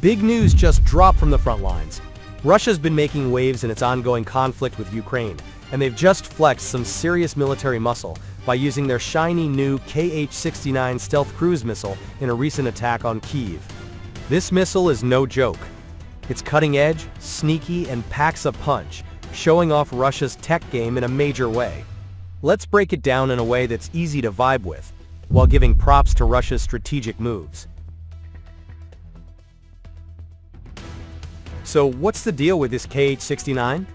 Big news just dropped from the front lines. Russia's been making waves in its ongoing conflict with Ukraine, and they've just flexed some serious military muscle by using their shiny new KH-69 stealth cruise missile in a recent attack on Kyiv. This missile is no joke. It's cutting-edge, sneaky, and packs a punch, showing off Russia's tech game in a major way. Let's break it down in a way that's easy to vibe with, while giving props to Russia's strategic moves. So what's the deal with this KH-69?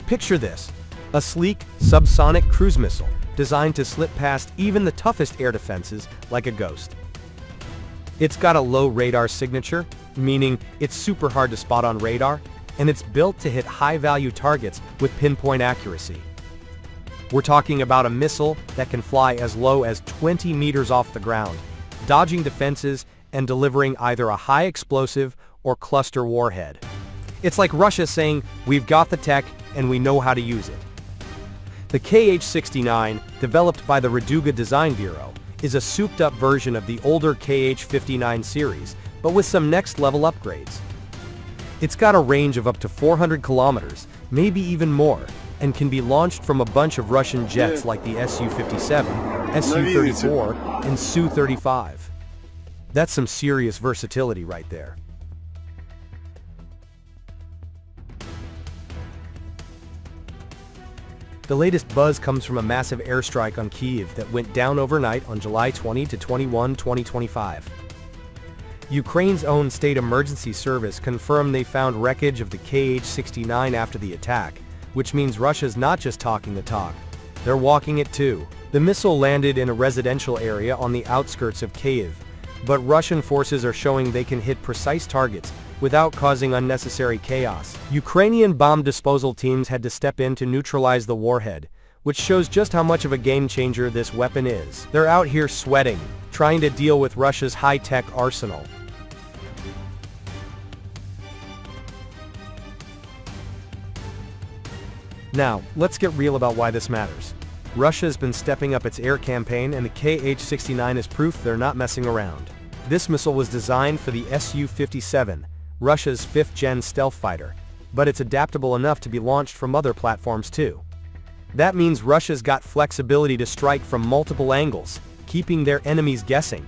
Picture this, a sleek, subsonic cruise missile designed to slip past even the toughest air defenses like a ghost. It's got a low radar signature, meaning it's super hard to spot on radar, and it's built to hit high-value targets with pinpoint accuracy. We're talking about a missile that can fly as low as 20 meters off the ground, dodging defenses and delivering either a high-explosive or cluster warhead. It's like Russia saying, "We've got the tech and we know how to use it." The KH-69, developed by the Raduga Design Bureau, is a souped-up version of the older KH-59 series, but with some next-level upgrades. It's got a range of up to 400 kilometers, maybe even more, and can be launched from a bunch of Russian jets like the Su-57, Su-34, and Su-35. That's some serious versatility right there. The latest buzz comes from a massive airstrike on Kyiv that went down overnight on July 20 to 21, 2025. Ukraine's own State Emergency Service confirmed they found wreckage of the KH-69 after the attack, which means Russia's not just talking the talk, they're walking it too. The missile landed in a residential area on the outskirts of Kyiv, but Russian forces are showing they can hit precise targets without causing unnecessary chaos. Ukrainian bomb disposal teams had to step in to neutralize the warhead, which shows just how much of a game-changer this weapon is. They're out here sweating, trying to deal with Russia's high-tech arsenal. Now, let's get real about why this matters. Russia has been stepping up its air campaign, and the KH-69 is proof they're not messing around. This missile was designed for the Su-57, Russia's 5th-gen stealth fighter, but it's adaptable enough to be launched from other platforms too. That means Russia's got flexibility to strike from multiple angles, keeping their enemies guessing.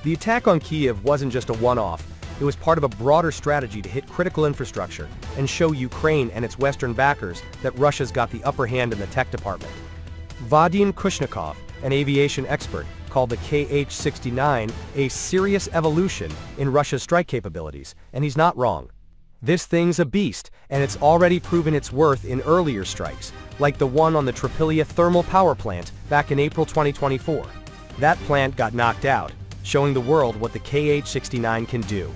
The attack on Kyiv wasn't just a one-off, it was part of a broader strategy to hit critical infrastructure and show Ukraine and its Western backers that Russia's got the upper hand in the tech department. Vadim Kushnikov, an aviation expert, called the KH-69 a serious evolution in Russia's strike capabilities, and he's not wrong. This thing's a beast, and it's already proven its worth in earlier strikes, like the one on the Tripilia thermal power plant back in April 2024. That plant got knocked out, showing the world what the KH-69 can do.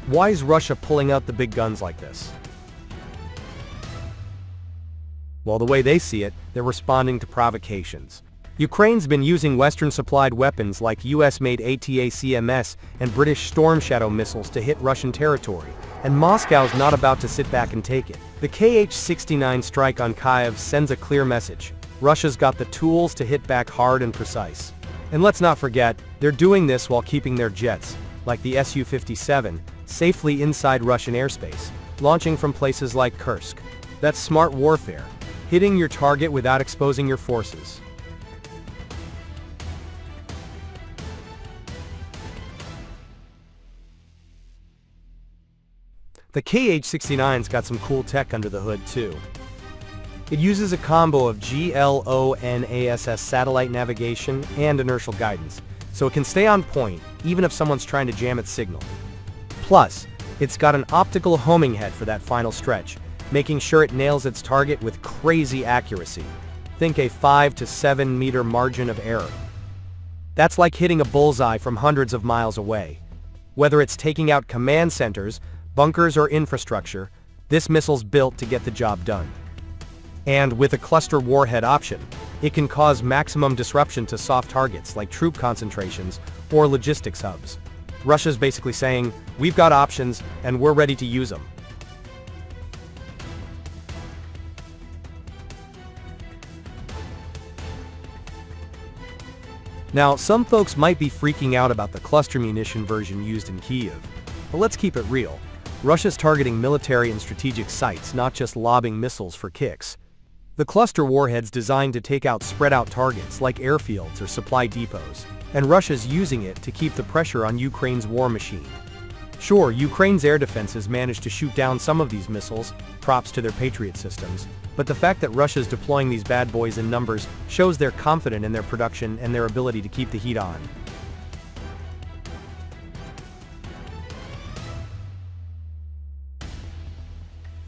Why is Russia pulling out the big guns like this? Well, the way they see it, they're responding to provocations. Ukraine's been using Western-supplied weapons like US-made ATACMS and British Storm Shadow missiles to hit Russian territory, and Moscow's not about to sit back and take it. The KH-69 strike on Kyiv sends a clear message. Russia's got the tools to hit back hard and precise. And let's not forget, they're doing this while keeping their jets, like the Su-57, safely inside Russian airspace, launching from places like Kursk. That's smart warfare, hitting your target without exposing your forces. The KH-69's got some cool tech under the hood too. It uses a combo of GLONASS satellite navigation and inertial guidance, so it can stay on point even if someone's trying to jam its signal. Plus, it's got an optical homing head for that final stretch, making sure it nails its target with crazy accuracy. Think a 5 to 7 meter margin of error. That's like hitting a bullseye from hundreds of miles away. Whether it's taking out command centers, bunkers, or infrastructure, this missile's built to get the job done. And with a cluster warhead option, It can cause maximum disruption to soft targets like troop concentrations or logistics hubs. Russia's basically saying, we've got options and we're ready to use them. Now, some folks might be freaking out about the cluster munition version used in Kyiv. But let's keep it real. Russia's targeting military and strategic sites, not just lobbing missiles for kicks. The cluster warhead's designed to take out spread-out targets like airfields or supply depots, and Russia's using it to keep the pressure on Ukraine's war machine. Sure, Ukraine's air defenses managed to shoot down some of these missiles, props to their Patriot systems, but the fact that Russia's deploying these bad boys in numbers shows they're confident in their production and their ability to keep the heat on.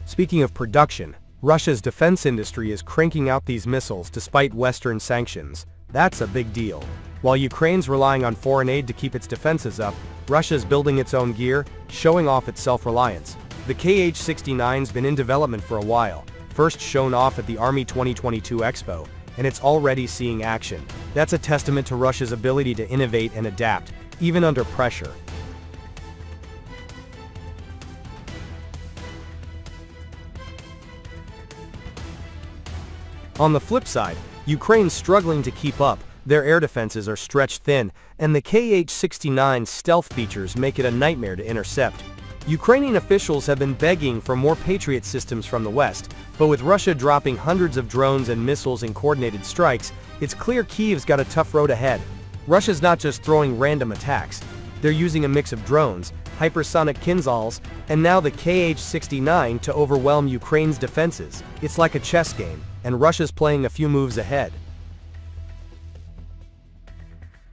Speaking of production, Russia's defense industry is cranking out these missiles despite Western sanctions. That's a big deal. While Ukraine's relying on foreign aid to keep its defenses up, Russia's building its own gear, showing off its self-reliance. The KH-69's been in development for a while, first shown off at the Army 2022 Expo, and it's already seeing action. That's a testament to Russia's ability to innovate and adapt, even under pressure. On the flip side, Ukraine's struggling to keep up. Their air defenses are stretched thin, and the KH-69's stealth features make it a nightmare to intercept. Ukrainian officials have been begging for more Patriot systems from the West, but with Russia dropping hundreds of drones and missiles in coordinated strikes, it's clear Kyiv's got a tough road ahead. Russia's not just throwing random attacks. They're using a mix of drones, hypersonic Kinzhals, and now the KH-69 to overwhelm Ukraine's defenses. It's like a chess game, and Russia's playing a few moves ahead.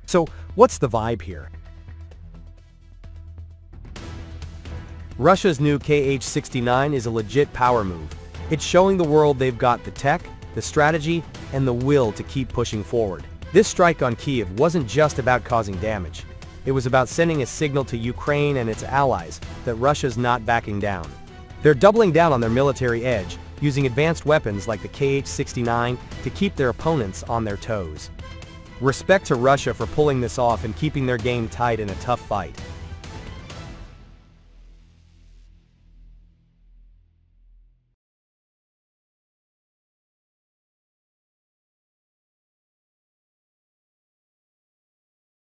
So, what's the vibe here? Russia's new KH-69 is a legit power move. It's showing the world they've got the tech, the strategy, and the will to keep pushing forward. This strike on Kyiv wasn't just about causing damage. It was about sending a signal to Ukraine and its allies that Russia's not backing down. They're doubling down on their military edge, using advanced weapons like the KH-69 to keep their opponents on their toes. Respect to Russia for pulling this off and keeping their game tight in a tough fight.